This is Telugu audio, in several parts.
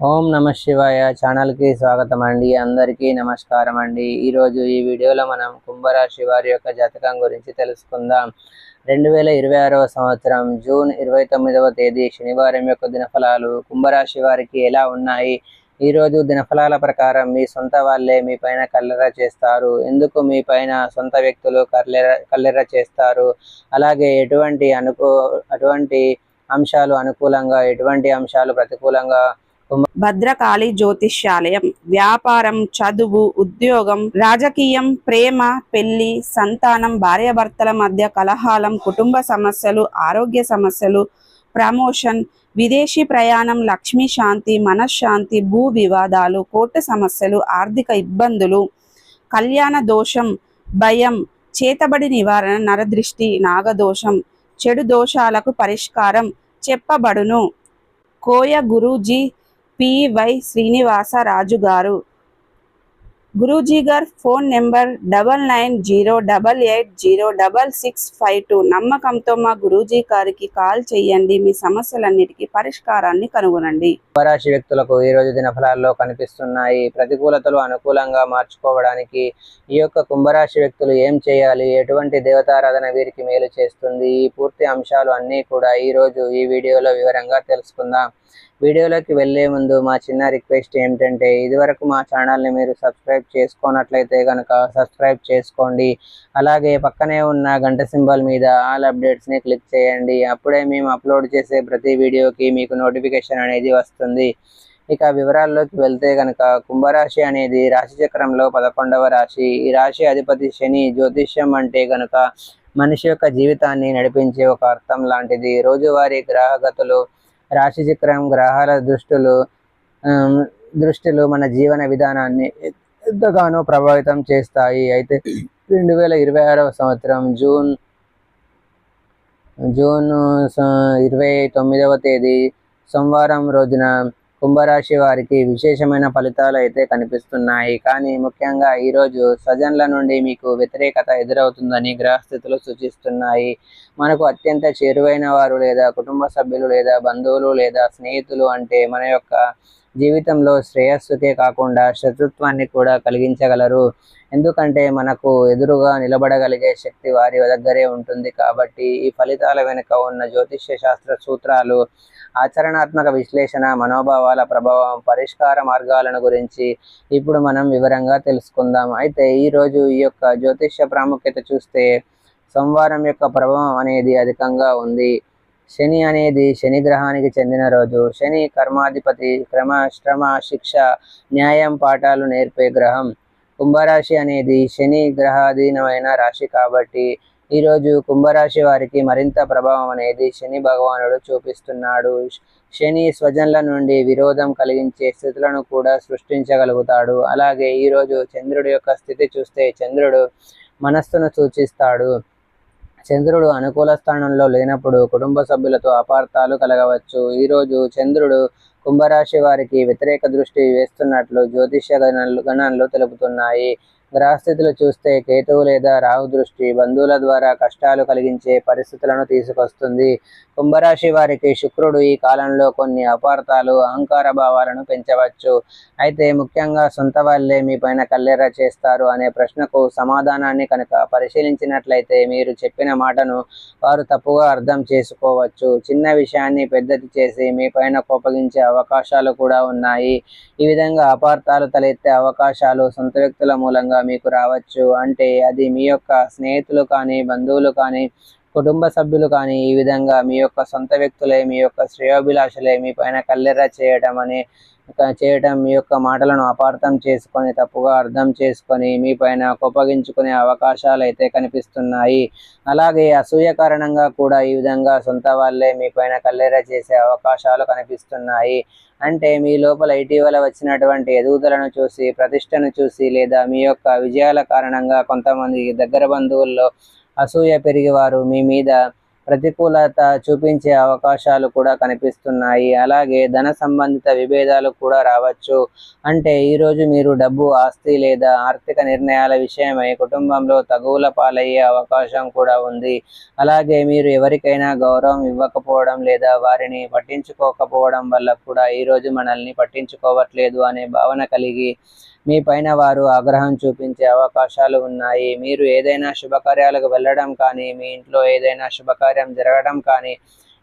ఓం నమ శివాయ ఛానల్ కి స్వాగతం అండి. అందరికీ నమస్కారం అండి. ఈరోజు ఈ వీడియోలో మనం కుంభరాశి వారి యొక్క జాతకం గురించి తెలుసుకుందాం. 2026వ సంవత్సరం జూన్ 29వ తేదీ శనివారం యొక్క దినఫలాలు కుంభరాశి వారికి ఎలా ఉన్నాయి? ఈరోజు దినఫలాల ప్రకారం మీ సొంత వాళ్ళే మీ పైన కల్లెర్ర చేస్తారు. ఎందుకు మీ పైన సొంత వ్యక్తులు కల్లెర్ర చేస్తారు? అలాగే అటువంటి అంశాలు అనుకూలంగా, ఎటువంటి అంశాలు ప్రతికూలంగా భద్రకాళి జ్యోతిష్యాలయం. వ్యాపారం, చదువు, ఉద్యోగం, రాజకీయం, ప్రేమ, పెళ్లి, సంతానం, భార్యాభర్తల మధ్య కలహాలం, కుటుంబ సమస్యలు, ఆరోగ్య సమస్యలు, ప్రమోషన్, విదేశీ ప్రయాణం, లక్ష్మీ శాంతి, మనశ్శాంతి, భూ వివాదాలు, కోర్టు సమస్యలు, ఆర్థిక ఇబ్బందులు, కళ్యాణ దోషం, భయం, చేతబడి నివారణ, నరదృష్టి, నాగదోషం, చెడు దోషాలకు పరిష్కారం చెప్పబడును. కోయ గురూజీ పి.వై. శ్రీనివాసరాజు గారు. గురూజీ గారు ఫోన్ నెంబర్ 9908806652. నమ్మకంతో మా గురూజీ గారికి కాల్ చేయండి. మీ సమస్యలన్నిటికీ పరిష్కారాన్ని కనుగొనండి. కుంభరాశి వ్యక్తులకు ఈ రోజు దినఫలాల్లో కనిపిస్తున్నాయి. ప్రతికూలతలు అనుకూలంగా మార్చుకోవడానికి ఈ యొక్క కుంభరాశి వ్యక్తులు ఏం చేయాలి? ఎటువంటి దేవతారాధన వీరికి మేలు చేస్తుంది? ఈ పూర్తి అంశాలు అన్నీ కూడా ఈ రోజు ఈ వీడియోలో వివరంగా తెలుసుకుందాం. వీడియోలోకి వెళ్లే ముందు మా చిన్న రిక్వెస్ట్ ఏమిటంటే, ఇదివరకు మా ఛానల్ని మీరు సబ్స్క్రైబ్ చేసుకున్నట్లయితే కనుక సబ్స్క్రైబ్ చేసుకోండి. అలాగే పక్కనే ఉన్న గంట సింబల్ మీద ఆల్ అప్డేట్స్ని క్లిక్ చేయండి. అప్పుడే మేము అప్లోడ్ చేసే ప్రతి వీడియోకి మీకు నోటిఫికేషన్ అనేది వస్తుంది. ఇక వివరాల్లోకి వెళ్తే కనుక, కుంభరాశి అనేది రాశి చక్రంలో 11వ రాశి. ఈ రాశి అధిపతి శని. జ్యోతిష్యం అంటే కనుక మనిషి యొక్క జీవితాన్ని నడిపించే ఒక అర్థం లాంటిది. రోజువారీ గ్రహగతులు, రాశి చక్రం, గ్రహాల దృష్టిలు మన జీవన విధానాన్ని ఎంతగానో ప్రభావితం చేస్తాయి. అయితే 2026వ సంవత్సరం జూన్ 29వ తేదీ సోమవారం రోజున కుంభరాశి వారికి విశేషమైన ఫలితాలు అయితే కనిపిస్తున్నాయి. కానీ ముఖ్యంగా ఈరోజు స్వజనుల నుండి మీకు వ్యతిరేకత ఎదురవుతుందని గ్రహస్థితులు సూచిస్తున్నాయి. మనకు అత్యంత చేరువైన వారు లేదా కుటుంబ సభ్యులు లేదా బంధువులు లేదా స్నేహితులు అంటే మన యొక్క జీవితంలో శ్రేయస్సుకే కాకుండా శత్రుత్వాన్ని కూడా కలిగించగలరు. ఎందుకంటే మనకు ఎదురుగా నిలబడగలిగే శక్తి వారి దగ్గరే ఉంటుంది. కాబట్టి ఈ ఫలితాల వెనుక ఉన్న జ్యోతిష్య శాస్త్ర సూత్రాలు, ఆచరణాత్మక విశ్లేషణ, మనోభావాల ప్రభావం, పరిష్కార మార్గాలను గురించి ఇప్పుడు మనం వివరంగా తెలుసుకుందాం. అయితే ఈరోజు ఈ యొక్క జ్యోతిష్య ప్రాముఖ్యత చూస్తే, సోమవారం యొక్క ప్రభావం అనేది అధికంగా ఉంది. శని అనేది శని గ్రహానికి చెందిన రోజు. శని కర్మాధిపతి, శ్రమ, శిక్ష, న్యాయం, పాఠాలు నేర్పే గ్రహం. కుంభరాశి అనేది శని గ్రహాధీనమైన రాశి కాబట్టి ఈరోజు కుంభరాశి వారికి మరింత ప్రభావం అనేది శని భగవానుడు చూపిస్తున్నాడు. శని స్వజనుల నుండి విరోధం కలిగించే స్థితులను కూడా సృష్టించగలుగుతాడు. అలాగే ఈరోజు చంద్రుడి యొక్క స్థితి చూస్తే, చంద్రుడు మనస్సును సూచిస్తాడు. చంద్రుడు అనుకూల స్థానంలో లేనప్పుడు కుటుంబ సభ్యులతో అపార్థాలు కలగవచ్చు. ఈరోజు చంద్రుడు కుంభరాశి వారికి వ్యతిరేక దృష్టి వేస్తున్నట్లు జ్యోతిష్య గణనలు తెలుపుతున్నాయి. గ్రహస్థితులు చూస్తే కేతువు లేదా రాహు దృష్టి బంధువుల ద్వారా కష్టాలు కలిగించే పరిస్థితులను తీసుకొస్తుంది. కుంభరాశి వారికి శుక్రుడు ఈ కాలంలో కొన్ని అపార్థాలు, అహంకార భావాలను పెంచవచ్చు. అయితే ముఖ్యంగా సొంత వాళ్ళే మీ పైన కల్లెర్ర చేస్తారు అనే ప్రశ్నకు సమాధానాన్ని కనుక పరిశీలించినట్లయితే, మీరు చెప్పిన మాటను వారు తప్పుగా అర్థం చేసుకోవచ్చు. చిన్న విషయాన్ని పెద్దది చేసి మీ పైన కోపగించే అవకాశాలు కూడా ఉన్నాయి. ఈ విధంగా అపార్థాలు తలెత్తే అవకాశాలు సొంత వ్యక్తుల మూలంగా మీకు రావచ్చు. అంటే అది మీ యొక్క స్నేహితులు కానీ, బంధువులు కానీ, కుటుంబ సభ్యులు కానీ, ఈ విధంగా మీ యొక్క సొంత వ్యక్తులే, మీ యొక్క శ్రేయోభిలాషులే మీ పైన కల్లెర్ర చేయడం, మీ యొక్క మాటలను అపార్థం చేసుకొని, తప్పుగా అర్థం చేసుకొని మీ పైన కోపగించుకునే అవకాశాలు అయితే కనిపిస్తున్నాయి. అలాగే అసూయ కారణంగా కూడా ఈ విధంగా సొంత వాళ్ళే మీ పైన కల్లెర్ర చేసే అవకాశాలు కనిపిస్తున్నాయి. అంటే మీ లోపల ఇటీవల వచ్చినటువంటి ఎదుగుదలను చూసి, ప్రతిష్టను చూసి, లేదా మీ యొక్క విజయాల కారణంగా కొంతమంది దగ్గర బంధువుల్లో అసూయ పెరిగి వారు మీ మీద ప్రతికూలత చూపించే అవకాశాలు కూడా కనిపిస్తున్నాయి. అలాగే ధన సంబంధిత విభేదాలు కూడా రావచ్చు. అంటే ఈరోజు మీరు డబ్బు, ఆస్తి లేదా ఆర్థిక నిర్ణయాల విషయమై కుటుంబంలో తగువుల పాలయ్యే అవకాశం కూడా ఉంది. అలాగే మీరు ఎవరికైనా గౌరవం ఇవ్వకపోవడం లేదా వారిని పట్టించుకోకపోవడం వల్ల కూడా ఈరోజు మనల్ని పట్టించుకోవట్లేదు అనే భావన కలిగి మీ పైన వారు ఆగ్రహం చూపించే అవకాశాలు ఉన్నాయి. మీరు ఏదైనా శుభకార్యాలకు వెళ్ళడం కానీ, మీ ఇంట్లో ఏదైనా శుభకార్యం జరగడం కానీ,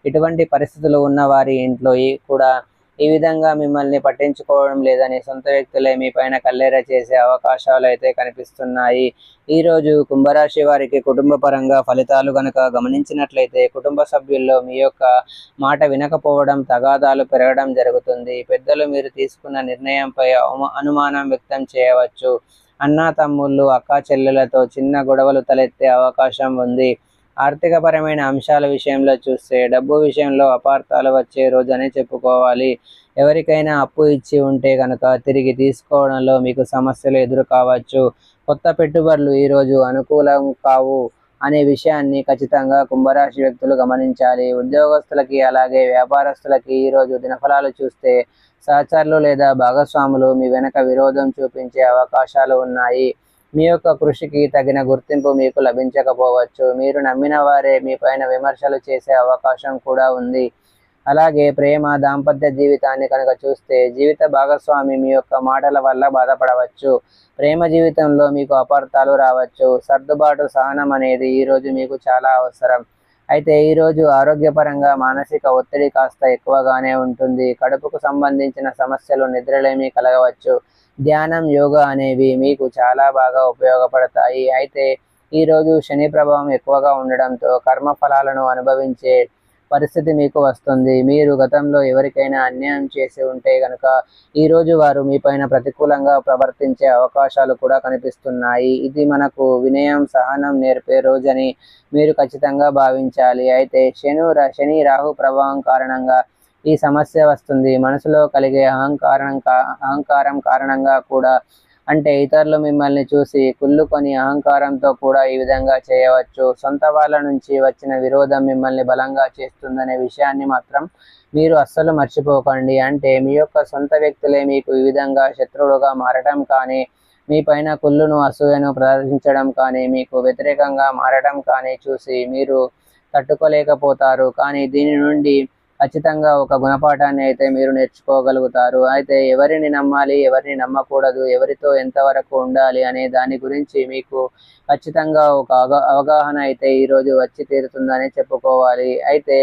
ఇటువంటి పరిస్థితులు ఉన్న వారి ఇంట్లో కూడా ఈ విధంగా మిమ్మల్ని పట్టించుకోవడం లేదని సొంత వ్యక్తులే మీ పైన కళ్ళెర చేసే అవకాశాలు అయితే కనిపిస్తున్నాయి. ఈరోజు కుంభరాశి వారికి కుటుంబ పరంగా ఫలితాలు గనక గమనించినట్లయితే, కుటుంబ సభ్యుల్లో మీ యొక్క మాట వినకపోవడం, తగాదాలు పెరగడం జరుగుతుంది. పెద్దలు మీరు తీసుకున్న నిర్ణయంపై అనుమానం వ్యక్తం చేయవచ్చు. అన్నా తమ్ముళ్ళు, అక్కా చెల్లెలతో చిన్న గొడవలు తలెత్తే అవకాశం ఉంది. ఆర్థికపరమైన అంశాల విషయంలో చూస్తే డబ్బు విషయంలో అపార్థాలు వచ్చే రోజు అని చెప్పుకోవాలి. ఎవరికైనా అప్పు ఇచ్చి ఉంటే కనుక తిరిగి తీసుకోవడంలో మీకు సమస్యలు ఎదురు కావచ్చు. కొత్త పెట్టుబడులు ఈరోజు అనుకూలం కావు అనే విషయాన్ని ఖచ్చితంగా కుంభరాశి వ్యక్తులు గమనించాలి. ఉద్యోగస్తులకి అలాగే వ్యాపారస్తులకి ఈరోజు దినఫలాలు చూస్తే సహచరులు లేదా భాగస్వాములు మీ వెనక విరోధం చూపించే అవకాశాలు ఉన్నాయి. మీ యొక్క కృషికి తగిన గుర్తింపు మీకు లభించకపోవచ్చు. మీరు నమ్మిన వారే మీ పైన విమర్శలు చేసే అవకాశం కూడా ఉంది. అలాగే ప్రేమ, దాంపత్య జీవితాన్ని కనుక చూస్తే జీవిత భాగస్వామి మీ యొక్క మాటల వల్ల బాధపడవచ్చు. ప్రేమ జీవితంలో మీకు అపార్థాలు రావచ్చు. సర్దుబాటు, సహనం అనేది ఈరోజు మీకు చాలా అవసరం. అయితే ఈరోజు ఆరోగ్యపరంగా మానసిక ఒత్తిడి కాస్త ఎక్కువగానే ఉంటుంది. కడుపుకు సంబంధించిన సమస్యలు, నిద్రలేమి కలగవచ్చు. ధ్యానం, యోగా అనేవి మీకు చాలా బాగా ఉపయోగపడతాయి. అయితే ఈరోజు శని ప్రభావం ఎక్కువగా ఉండడంతో కర్మఫలాలను అనుభవించే పరిస్థితి మీకు వస్తుంది. మీరు గతంలో ఎవరికైనా అన్యాయం చేసి ఉంటే కనుక ఈరోజు వారు మీ పైన ప్రతికూలంగా ప్రవర్తించే అవకాశాలు కూడా కనిపిస్తున్నాయి. ఇది మనకు వినయం, సహనం నేర్పే రోజని మీరు ఖచ్చితంగా భావించాలి. అయితే శని రాహు ప్రభావం కారణంగా ఈ సమస్య వస్తుంది. మనసులో కలిగే అహంకారం కారణంగా కూడా, అంటే ఇతరులు మిమ్మల్ని చూసి కుళ్ళుకొని అహంకారంతో కూడా ఈ విధంగా చేయవచ్చు. సొంత వాళ్ళ నుంచి వచ్చిన విరోధం మిమ్మల్ని బలంగా చేస్తుందనే విషయాన్ని మాత్రం మీరు అస్సలు మర్చిపోకండి. అంటే మీ యొక్క సొంత వ్యక్తులే మీకు ఈ విధంగా శత్రువులుగా మారటం కానీ, మీ పైన కుళ్ళును, అసూయను ప్రదర్శించడం కానీ, మీకు వ్యతిరేకంగా మారడం కానీ చూసి మీరు తట్టుకోలేకపోతారు. కానీ దీని నుండి ఖచ్చితంగా ఒక గుణపాఠాన్ని అయితే మీరు నేర్చుకోగలుగుతారు. అయితే ఎవరిని నమ్మాలి, ఎవరిని నమ్మకూడదు, ఎవరితో ఎంతవరకు ఉండాలి అనే దాని గురించి మీకు ఖచ్చితంగా ఒక అవగాహన అయితే ఈరోజు వచ్చి తీరుతుందని చెప్పుకోవాలి. అయితే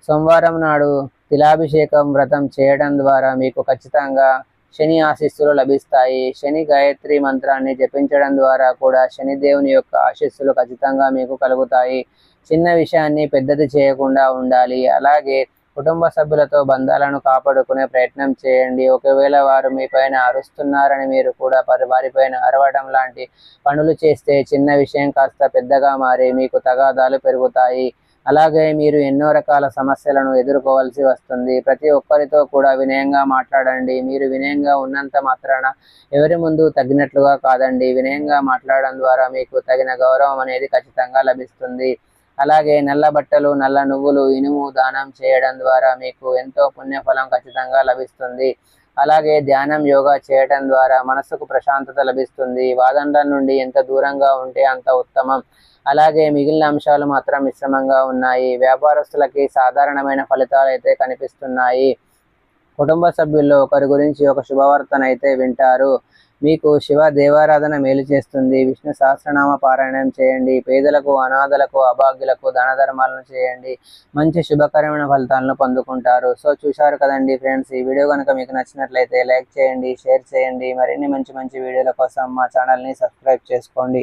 సోమవారం నాడు తిలాభిషేకం వ్రతం చేయడం ద్వారా మీకు ఖచ్చితంగా శని ఆశీస్సులు లభిస్తాయి. శని గాయత్రి మంత్రాన్ని జపించడం ద్వారా కూడా శనిదేవుని యొక్క ఆశీస్సులు ఖచ్చితంగా మీకు కలుగుతాయి. చిన్న విషయాన్ని పెద్దది చేయకుండా ఉండాలి. అలాగే కుటుంబ సభ్యులతో బంధాలను కాపాడుకునే ప్రయత్నం చేయండి. ఒకవేళ వారు మీ పైన అరుస్తున్నారని మీరు కూడా వారిపైన అరవడం లాంటి పనులు చేస్తే చిన్న విషయం కాస్త పెద్దగా మారి మీకు తగాదాలు పెరుగుతాయి. అలాగే మీరు ఎన్నో రకాల సమస్యలను ఎదుర్కోవాల్సి వస్తుంది. ప్రతి ఒక్కరితో కూడా వినయంగా మాట్లాడండి. మీరు వినయంగా ఉన్నంత మాత్రాన ఎవరి ముందు తగ్గినట్లుగా కాదండి. వినయంగా మాట్లాడడం ద్వారా మీకు తగిన గౌరవం అనేది ఖచ్చితంగా లభిస్తుంది. అలాగే నల్ల బట్టలు, నల్ల నువ్వులు, ఇనుము దానం చేయడం ద్వారా మీకు ఎంతో పుణ్యఫలం ఖచ్చితంగా లభిస్తుంది. అలాగే ధ్యానం, యోగా చేయడం ద్వారా మనసుకు ప్రశాంతత లభిస్తుంది. వాదనల నుండి ఎంత దూరంగా ఉంటే అంత ఉత్తమం. అలాగే మిగిలిన అంశాలు మాత్రం మిశ్రమంగా ఉన్నాయి. వ్యాపారస్తులకి సాధారణమైన ఫలితాలు అయితే కనిపిస్తున్నాయి. కుటుంబ సభ్యుల్లో ఒకరి గురించి ఒక శుభవార్తనైతే వింటారు. మీకు శివ దేవారాధన మేలు చేస్తుంది. విష్ణు సహస్రనామ పారాయణం చేయండి. పేదలకు, అనాథలకు, అభాగ్యులకు దాన ధర్మాలను చేయండి. మంచి శుభకరమైన ఫలితాలను పొందుకుంటారు. సో చూశారు కదండి ఫ్రెండ్స్, ఈ వీడియో కనుక మీకు నచ్చినట్లయితే లైక్ చేయండి, షేర్ చేయండి. మరిన్ని మంచి మంచి వీడియోల కోసం మా ఛానల్ని సబ్స్క్రైబ్ చేసుకోండి.